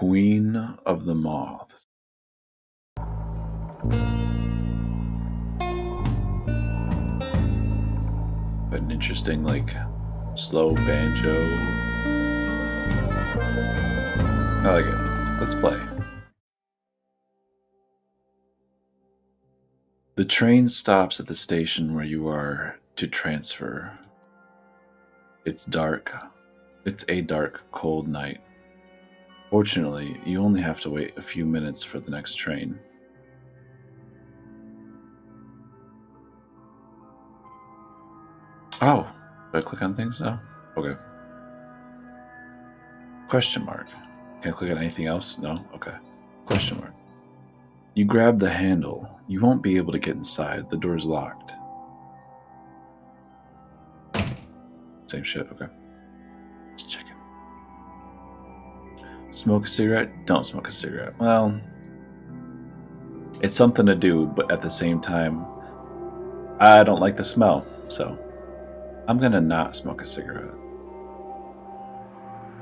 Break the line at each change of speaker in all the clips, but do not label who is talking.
Queen of the Moths. An interesting, slow banjo. I like it. Let's play. The train stops at the station where you are to transfer. It's dark. It's a dark, cold night. Fortunately, you only have to wait a few minutes for the next train. Oh, do I click on things now? Okay. Question mark. Can I click on anything else? No? Okay. Question mark. You grab the handle. You won't be able to get inside. The door's locked. Same shit, okay. Just checking. Smoke a cigarette? Don't smoke a cigarette. Well, it's something to do, but at the same time, I don't like the smell, so I'm gonna not smoke a cigarette.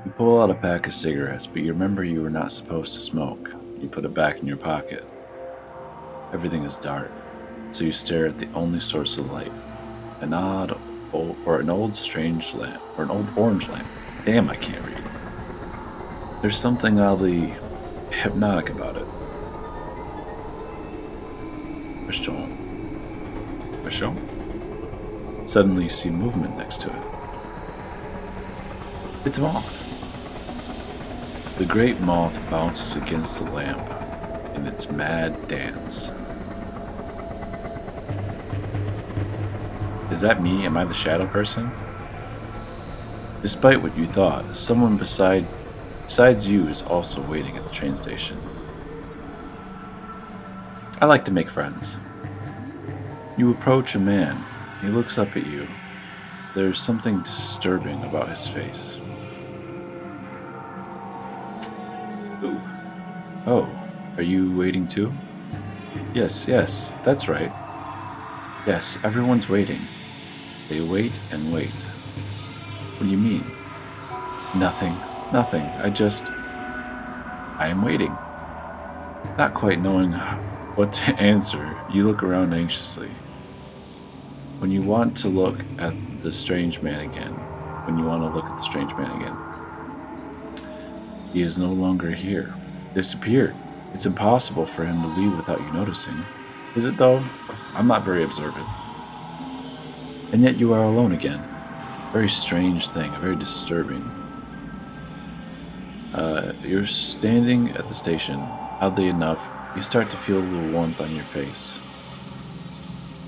You pull out a pack of cigarettes, but you remember you were not supposed to smoke. You put it back in your pocket. Everything is dark, so you stare at the only source of light, an old strange lamp, or an old orange lamp. Damn, I can't read. There's something oddly hypnotic about it. Question. Suddenly you see movement next to it. It's a moth. The great moth bounces against the lamp in its mad dance. Is that me? Am I the shadow person? Despite what you thought, someone besides you is also waiting at the train station. I like to make friends. You approach a man. He looks up at you. There's something disturbing about his face. Ooh. Oh, are you waiting too? Yes, that's right. Yes, everyone's waiting. They wait and wait. What do you mean? Nothing. I am waiting. Not quite knowing what to answer, you look around anxiously. When you want to look at the strange man again, he is no longer here. Disappeared. It's impossible for him to leave without you noticing. Is it though? I'm not very observant. And yet you are alone again. Very strange thing, very disturbing. You're standing at the station. Oddly enough, you start to feel a little warmth on your face.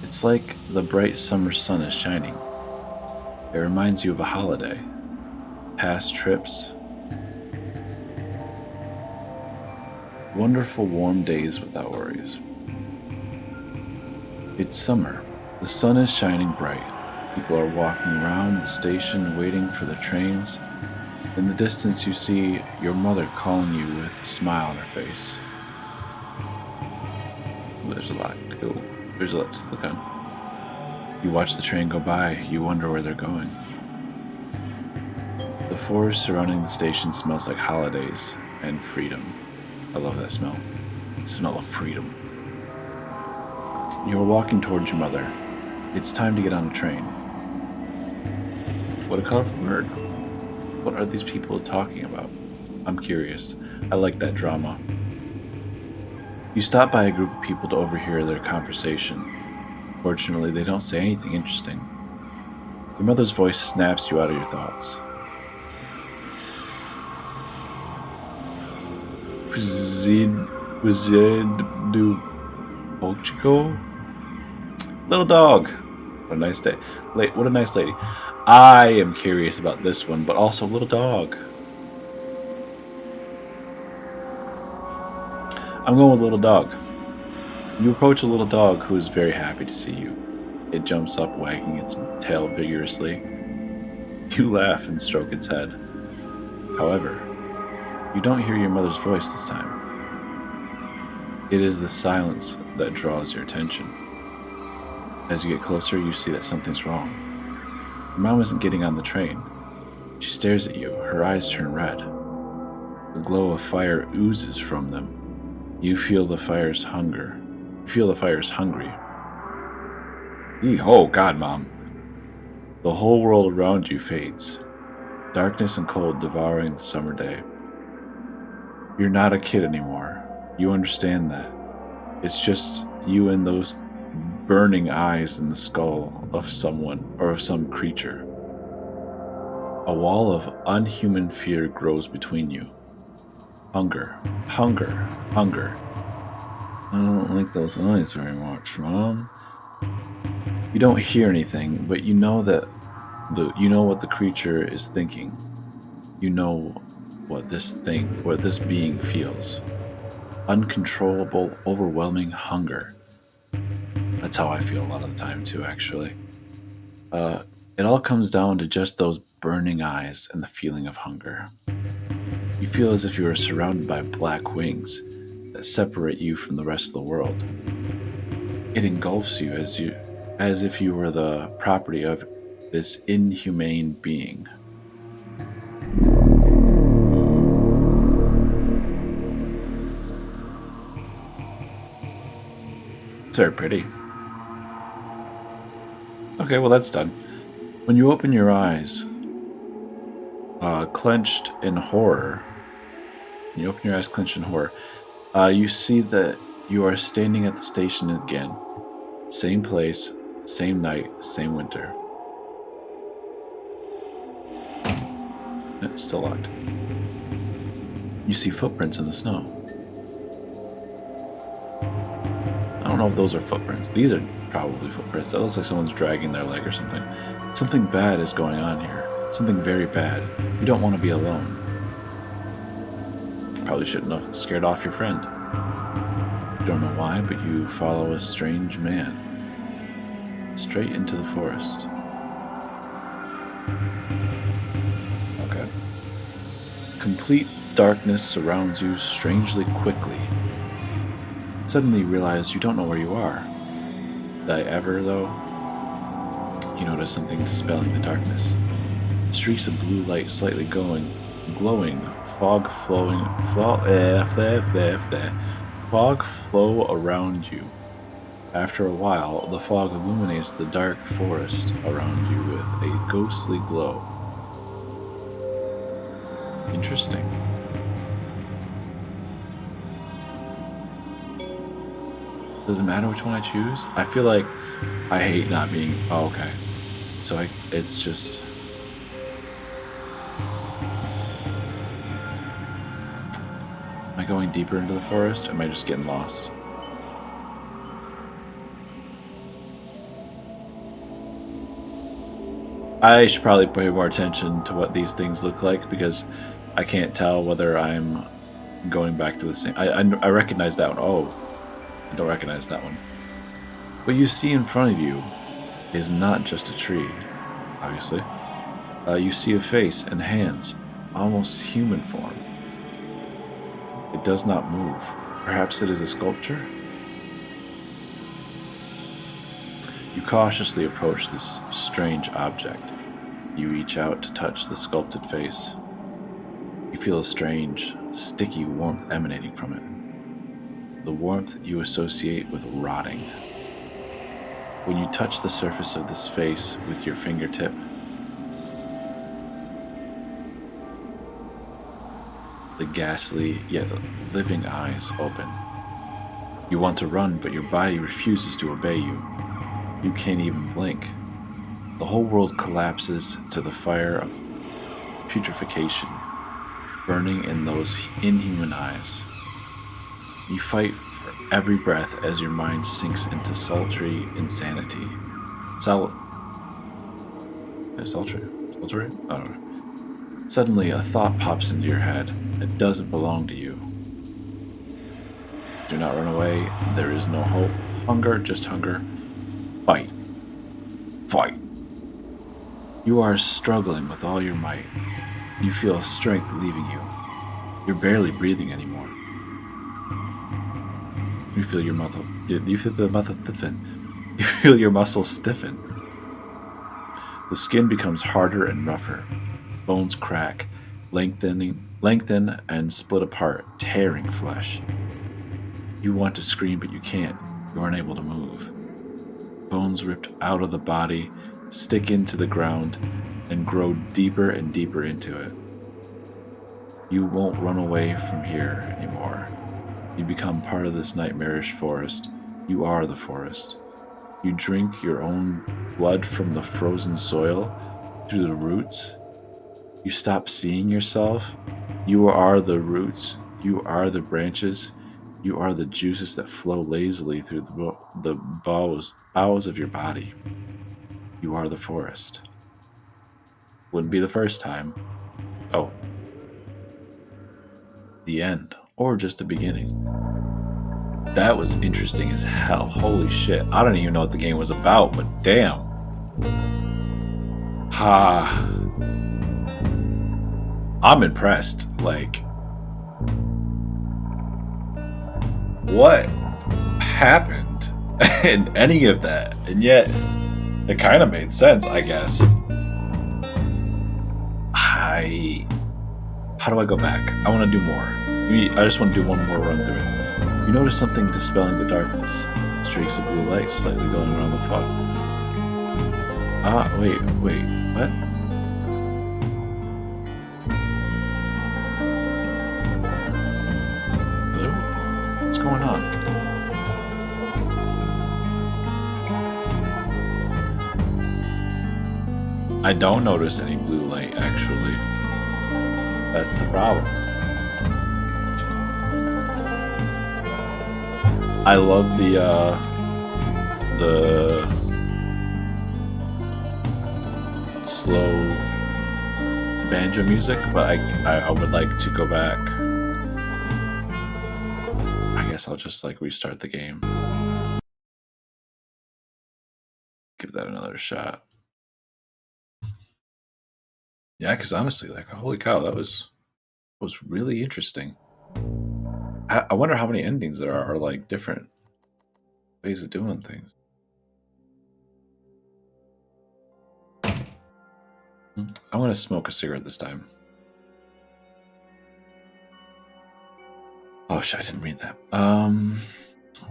It's like the bright summer sun is shining. It reminds you of a holiday, past trips, wonderful warm days without worries. It's summer. The sun is shining bright. People are walking around the station waiting for the trains. In the distance you see your mother calling you with a smile on her face. There's a lot to go. There's a lot to look on. You watch the train go by. You wonder where they're going. The forest surrounding the station smells like holidays and freedom. I love that smell. The smell of freedom. You're walking towards your mother. It's time to get on a train. What a colorful word. What are these people talking about? I'm curious. I like that drama. You stop by a group of people to overhear their conversation. Fortunately, they don't say anything interesting. Your mother's voice snaps you out of your thoughts. Do Portugal? Little dog. What a nice day. What a nice lady. I am curious about this one, but also little dog. I'm going with little dog. You approach a little dog who is very happy to see you. It jumps up, wagging its tail vigorously. You laugh and stroke its head. However, you don't hear your mother's voice this time. It is the silence that draws your attention. As you get closer, you see that something's wrong. Your mom isn't getting on the train. She stares at you. Her eyes turn red. The glow of fire oozes from them. You feel the fire's hunger. You feel the fire's hungry. Oh, God, Mom. The whole world around you fades. Darkness and cold devouring the summer day. You're not a kid anymore. You understand that. It's just you and those burning eyes in the skull of someone or of some creature. A wall of unhuman fear grows between you. Hunger, hunger, hunger. I don't like those eyes very much, Mom. You don't hear anything, but you know that you know what the creature is thinking. You know what this being feels. Uncontrollable, overwhelming hunger. That's how I feel a lot of the time too, actually. It all comes down to just those burning eyes and the feeling of hunger. You feel as if you are surrounded by black wings that separate you from the rest of the world. It engulfs you as if you were the property of this inhumane being. It's very pretty. Okay, well that's done. When you open your eyes, clenched in horror, you see that you are standing at the station again. Same place, same night, same winter. It's still locked. You see footprints in the snow. I don't know if those are footprints. These are probably footprints. That looks like someone's dragging their leg or something. Something bad is going on here. Something very bad. You don't want to be alone. You probably shouldn't have scared off your friend. You don't know why, but you follow a strange man. Straight into the forest. Okay. Complete darkness surrounds you strangely quickly. Suddenly you realize you don't know where you are. Did I ever, though? You notice something dispelling the darkness. Streaks of blue light slightly glowing, fog flow around you. After a while, the fog illuminates the dark forest around you with a ghostly glow. Interesting. Does it matter which one I choose? I feel like I hate not being... Oh, okay. So it's just... Am I going deeper into the forest? Or am I just getting lost? I should probably pay more attention to what these things look like because I can't tell whether I'm going back to the same... I recognize that one. Oh, I don't recognize that one. What you see in front of you is not just a tree, obviously. You see a face and hands, almost human form. It does not move. Perhaps it is a sculpture? You cautiously approach this strange object. You reach out to touch the sculpted face. You feel a strange, sticky warmth emanating from it. The warmth you associate with rotting. When you touch the surface of this face with your fingertip, the ghastly yet living eyes open. You want to run, but your body refuses to obey you. You can't even blink. The whole world collapses to the fire of putrefaction, burning in those inhuman eyes. You fight for every breath as your mind sinks into sultry insanity. Sultry? Sultry? I don't know. Suddenly, a thought pops into your head that doesn't belong to you. Do not run away. There is no hope. Hunger, just hunger. Fight. Fight. You are struggling with all your might. You feel strength leaving you. You're barely breathing anymore. You feel your muscle. You feel the muscle stiffen. You feel your muscles stiffen. The skin becomes harder and rougher. Bones crack, lengthening lengthen and split apart, tearing flesh. You want to scream, but you can't. You aren't able to move. Bones ripped out of the body, stick into the ground, and grow deeper and deeper into it. You won't run away from here anymore. You become part of this nightmarish forest. You are the forest. You drink your own blood from the frozen soil through the roots. You stop seeing yourself. You are the roots. You are the branches. You are the juices that flow lazily through the bowels of your body. You are the forest. Wouldn't be the first time. Oh, the end. Or just the beginning. That was interesting as hell. Holy shit. I don't even know what the game was about, but damn. Ha. I'm impressed. Like, what happened in any of that? And yet, it kind of made sense, I guess. How do I go back? I want to do more. I just want to do one more run through it. You notice something dispelling the darkness. Streaks of blue light slightly going around the fog. Wait, what? Hello? What's going on? I don't notice any blue light, actually. That's the problem. I love the slow banjo music, but I would like to go back. I guess I'll just like restart the game. Give that another shot. Yeah, because honestly, like, holy cow, that was really interesting. I wonder how many endings there are, or like different ways of doing things. I want to smoke a cigarette this time. Oh shit, I didn't read that.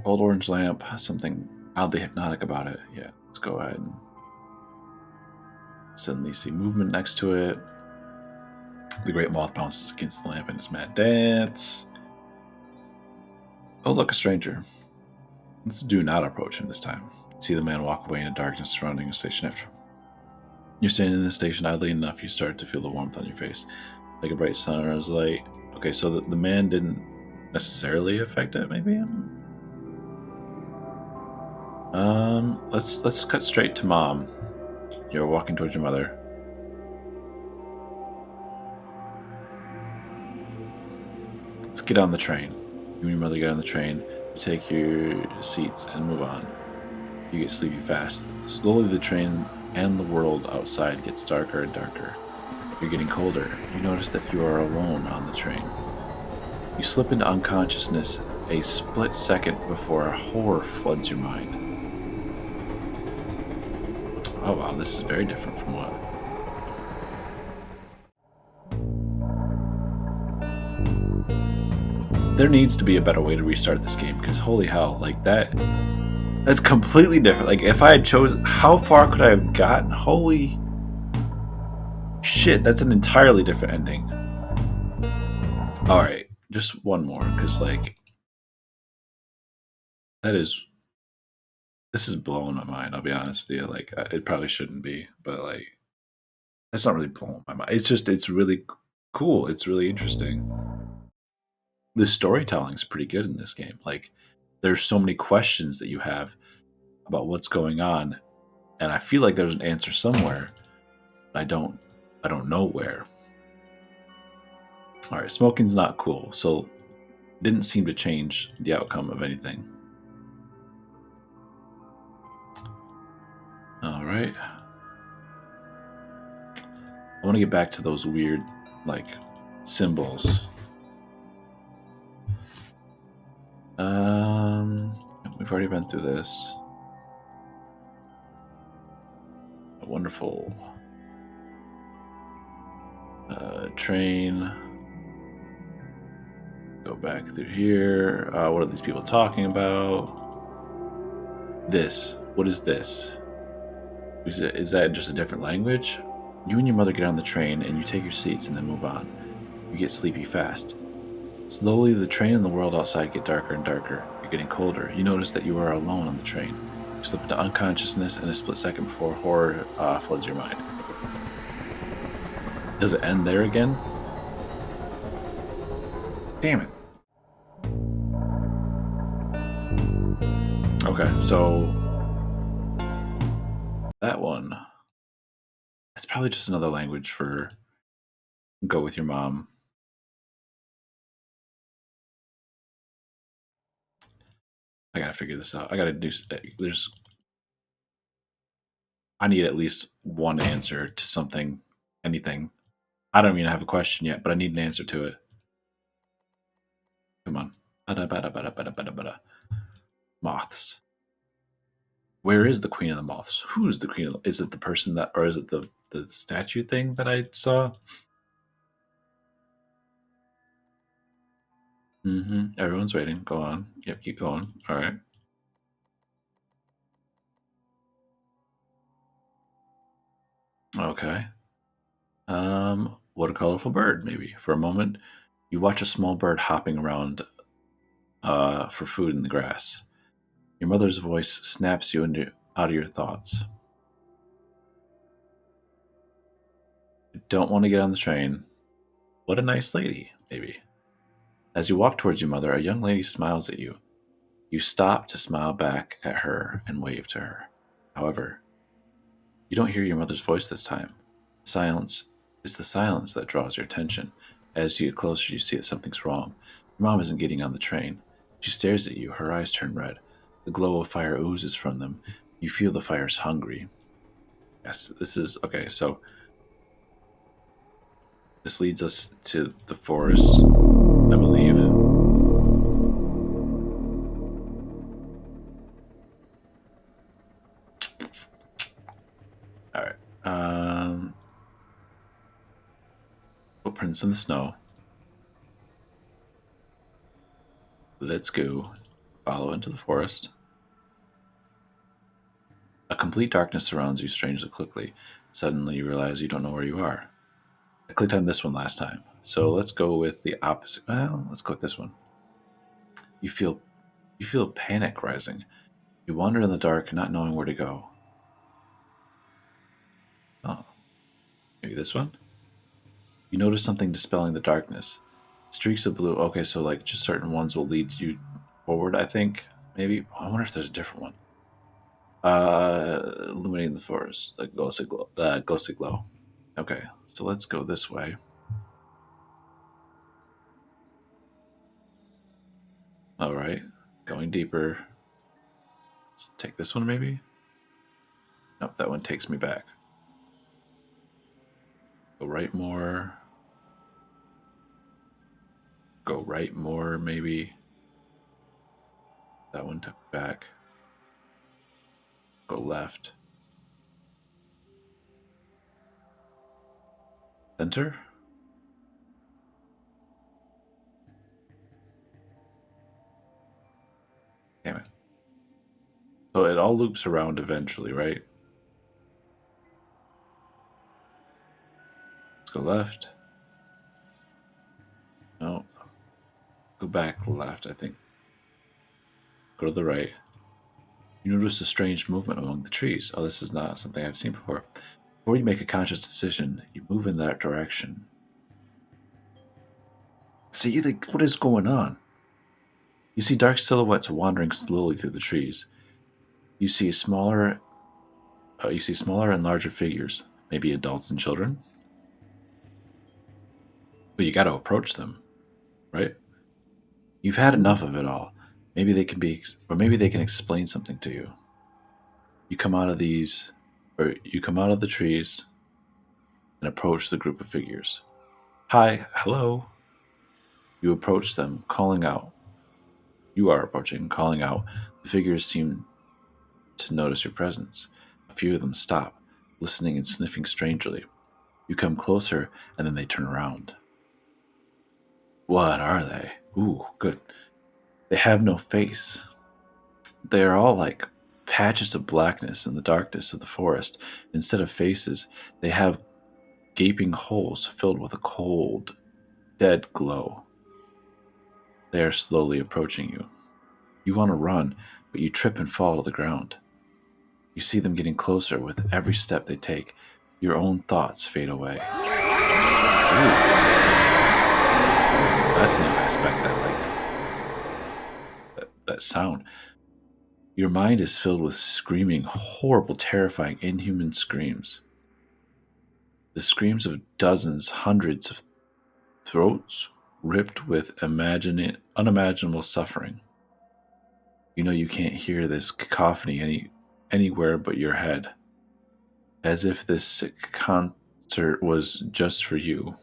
Old orange lamp, something oddly hypnotic about it. Yeah, let's go ahead and suddenly see movement next to it. The great moth bounces against the lamp in his mad dance. Oh, look, a stranger. Let's do not approach him this time. See the man walk away in the darkness surrounding the station after. You're standing in the station idly enough, you start to feel the warmth on your face, like a bright sunrise light. Okay, so the man didn't necessarily affect it, maybe? Let's cut straight to Mom. You're walking towards your mother. Let's get on the train. You and your mother get on the train. You take your seats and move on. You get sleepy fast. Slowly the train and the world outside gets darker and darker. You're getting colder. You notice that you are alone on the train. You slip into unconsciousness a split second before a horror floods your mind. Oh wow, this is very different from what... There needs to be a better way to restart this game, because holy hell, like that's completely different. Like, if I had chosen, how far could I have gotten? Holy shit, that's an entirely different ending. Alright, just one more, because, like, this is blowing my mind, I'll be honest with you. Like, it probably shouldn't be, but, like, that's not really blowing my mind. It's really cool. It's really interesting. The storytelling's pretty good in this game. Like, there's so many questions that you have about what's going on, and I feel like there's an answer somewhere. I don't know where. All right, smoking's not cool, so didn't seem to change the outcome of anything. All right. I want to get back to those weird, like, symbols. We've already been through this. A wonderful train. Go back through here. What are these people talking about? This. What is this? Is that just a different language? You and your mother get on the train and you take your seats and then move on. You get sleepy fast. Slowly, the train and the world outside get darker and darker. You're getting colder. You notice that you are alone on the train. You slip into unconsciousness in a split second before horror floods your mind. Does it end there again? Damn it. Okay, so that one. It's probably just another language for go with your mom. I gotta figure this out. I gotta do. There's. I need at least one answer to something, anything. I don't even have a question yet, but I need an answer to it. Come on. Moths. Where is the queen of the moths? Who's the queen of the? Is it the person that, or is it the statue thing that I saw? Everyone's waiting. Go on. Yep, keep going. All right. Okay. What a colorful bird, maybe. For a moment, you watch a small bird hopping around for food in the grass. Your mother's voice snaps you out of your thoughts. Don't want to get on the train. What a nice lady, maybe. As you walk towards your mother, a young lady smiles at you. You stop to smile back at her and wave to her. However, you don't hear your mother's voice this time. Silence is the silence that draws your attention. As you get closer, you see that something's wrong. Your mom isn't getting on the train. She stares at you, her eyes turn red. The glow of fire oozes from them. You feel the fire's hungry. Yes, this is okay. So, this leads us to the forest, I believe. All right. Footprints in the snow. Let's go. Follow into the forest. A complete darkness surrounds you strangely quickly. Suddenly, you realize you don't know where you are. I clicked on this one last time, so let's go with the opposite. Well, let's go with this one. You feel you feel panic rising. You wander in the dark, not knowing where to go. Oh, maybe this one? You notice something dispelling the darkness. Streaks of blue. Okay, so like just certain ones will lead you forward, I think. Maybe. I wonder if there's a different one. Illuminating the forest. Like ghostly glow. Ghostly glow. Okay, so let's go this way. All right, going deeper. Let's take this one maybe. Nope, that one takes me back. Go right more. Go right more maybe. That one took me back. Go left. Center? Damn it. So it all loops around eventually, right? Let's go left. No. Go back left, I think. Go to the right. You notice a strange movement among the trees. Oh, this is not something I've seen before. Before you make a conscious decision, you move in that direction. See, like, what is going on? You see dark silhouettes wandering slowly through the trees. You see smaller and larger figures, maybe adults and children. But you got to approach them, right? You've had enough of it all. Maybe they can be, or maybe they can explain something to you. You come out of these, or you come out of the trees and approach the group of figures. Hi, hello. You approach them, calling out. You are approaching, calling out. The figures seem to notice your presence. A few of them stop, listening and sniffing strangely. You come closer, and then they turn around. What are they? Ooh, good. They have no face. They are all like patches of blackness in the darkness of the forest. Instead of faces, they have gaping holes filled with a cold, dead glow. They are slowly approaching you. You want to run, but you trip and fall to the ground. You see them getting closer with every step they take. Your own thoughts fade away. Ooh, that's a new aspect I like. That sound. Your mind is filled with screaming, horrible, terrifying, inhuman screams. The screams of dozens, hundreds of throats ripped with unimaginable suffering. You know you can't hear this cacophony anywhere but your head, as if this concert was just for you.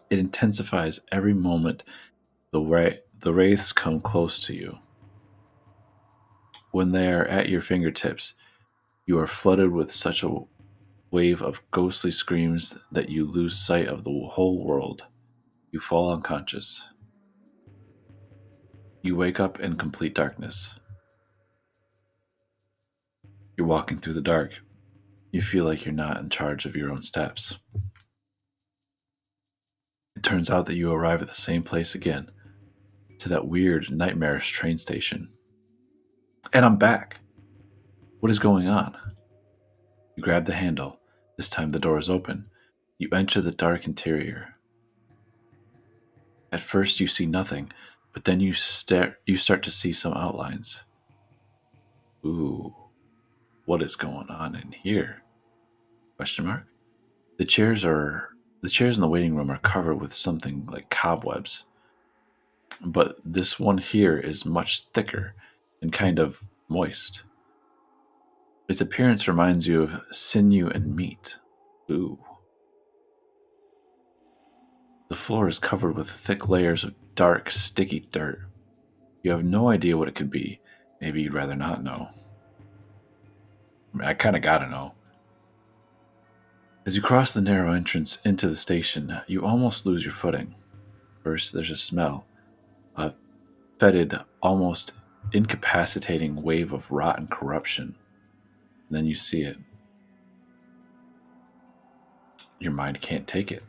It intensifies every moment the wraiths come close to you. When they are at your fingertips, you are flooded with such a wave of ghostly screams that you lose sight of the whole world. You fall unconscious. You wake up in complete darkness. You're walking through the dark. You feel like you're not in charge of your own steps. It turns out that you arrive at the same place again, to that weird, nightmarish train station. And I'm back. What is going on? You grab the handle. This time the door is open. You enter the dark interior. At first you see nothing, but then you start to see some outlines. Ooh, what is going on in here? Question mark. The chairs are the chairs in the waiting room are covered with something like cobwebs, but this one here is much thicker and kind of moist. Its appearance reminds you of sinew and meat. Ooh. The floor is covered with thick layers of dark, sticky dirt. You have no idea what it could be. Maybe you'd rather not know. I kind of gotta know. As you cross the narrow entrance into the station, you almost lose your footing. First, there's a smell, a fetid, almost incapacitating wave of rotten corruption. And then you see it. Your mind can't take it.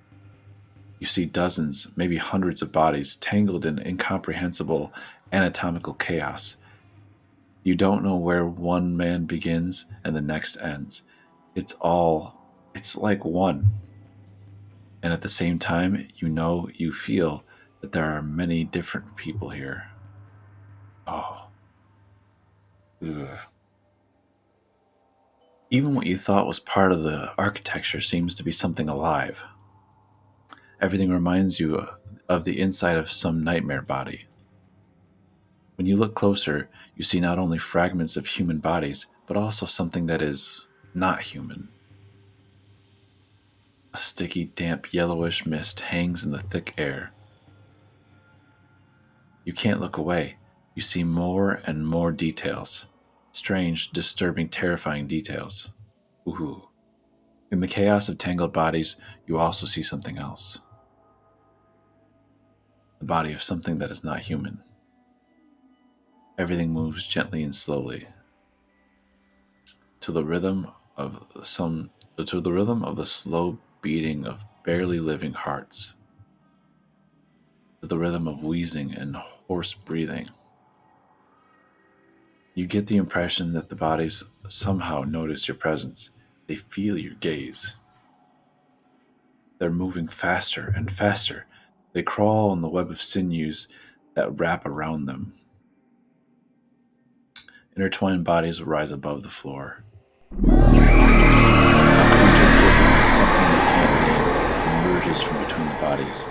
You see dozens, maybe hundreds of bodies tangled in incomprehensible anatomical chaos. You don't know where one man begins and the next ends. It's like one. And at the same time, you feel that there are many different people here. Oh, ugh. Even what you thought was part of the architecture seems to be something alive. Everything reminds you of the inside of some nightmare body. When you look closer, you see not only fragments of human bodies, but also something that is not human. A sticky, damp, yellowish mist hangs in the thick air. You can't look away. You see more and more details. Strange, disturbing, terrifying details. Ooh. In the chaos of tangled bodies, you also see something else. The body of something that is not human. Everything moves gently and slowly to the rhythm of the slow beating of barely living hearts, to the rhythm of wheezing and hoarse breathing. You get the impression that the bodies somehow notice your presence. They feel your gaze. They're moving faster and faster. They crawl on the web of sinews that wrap around them. Intertwined bodies rise above the floor. A creature dripping with something you can't name emerges from between the bodies.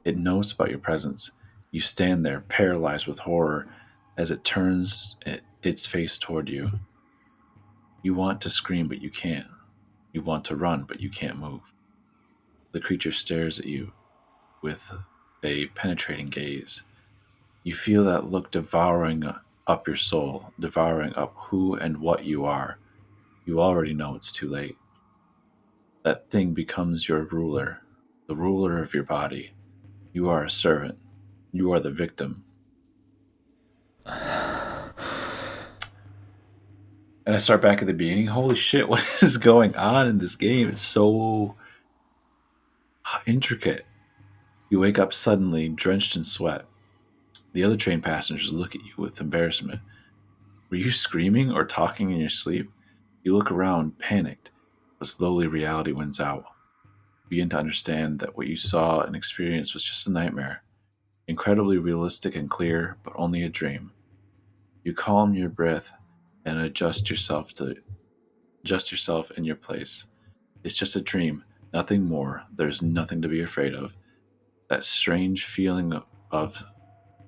It knows about your presence. You stand there, paralyzed with horror, as it turns its face toward you. You want to scream, but you can't. You want to run, but you can't move. The creature stares at you with a penetrating gaze. You feel that look devouring up your soul, devouring up who and what you are. You already know it's too late. That thing becomes your ruler, the ruler of your body. You are a servant, You are the victim. And I start back at the beginning. Holy shit, what is going on in this game? It's so intricate. You wake up suddenly, drenched in sweat. The other train passengers look at you with embarrassment. Were you screaming or talking in your sleep? You look around, panicked, but slowly reality wins out. You begin to understand that what you saw and experienced was just a nightmare, incredibly realistic and clear, but only a dream. You calm your breath and adjust yourself in your place. It's just a dream, nothing more. There's nothing to be afraid of. That strange feeling of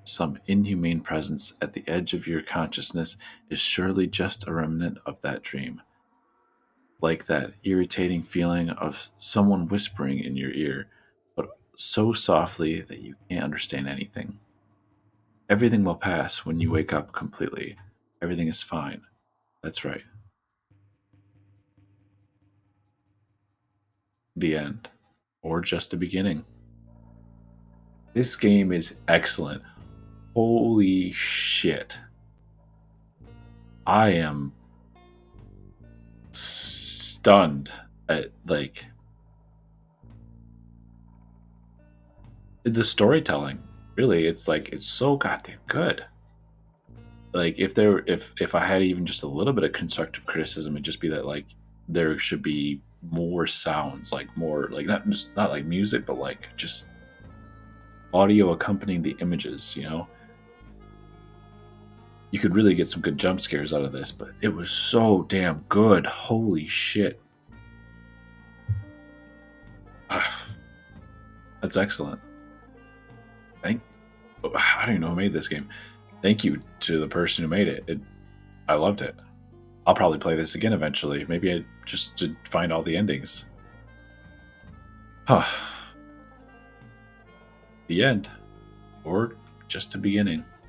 some inhumane presence at the edge of your consciousness is surely just a remnant of that dream. Like that irritating feeling of someone whispering in your ear, but so softly that you can't understand anything. Everything will pass when you wake up completely. Everything is fine. That's right. The end. Or just the beginning. This game is excellent. Holy shit. I am stunned at like the storytelling. Really, it's like it's so goddamn good. Like if I had even just a little bit of constructive criticism, it'd just be that like there should be more sounds, like more like not like music, but like just audio accompanying the images, you know? You could really get some good jump scares out of this, but it was so damn good. Holy shit. That's excellent. Thank I don't even know who made this game. Thank you to the person who made it. I loved it. I'll probably play this again eventually. Maybe I just to find all the endings. Huh. The end. Or just the beginning.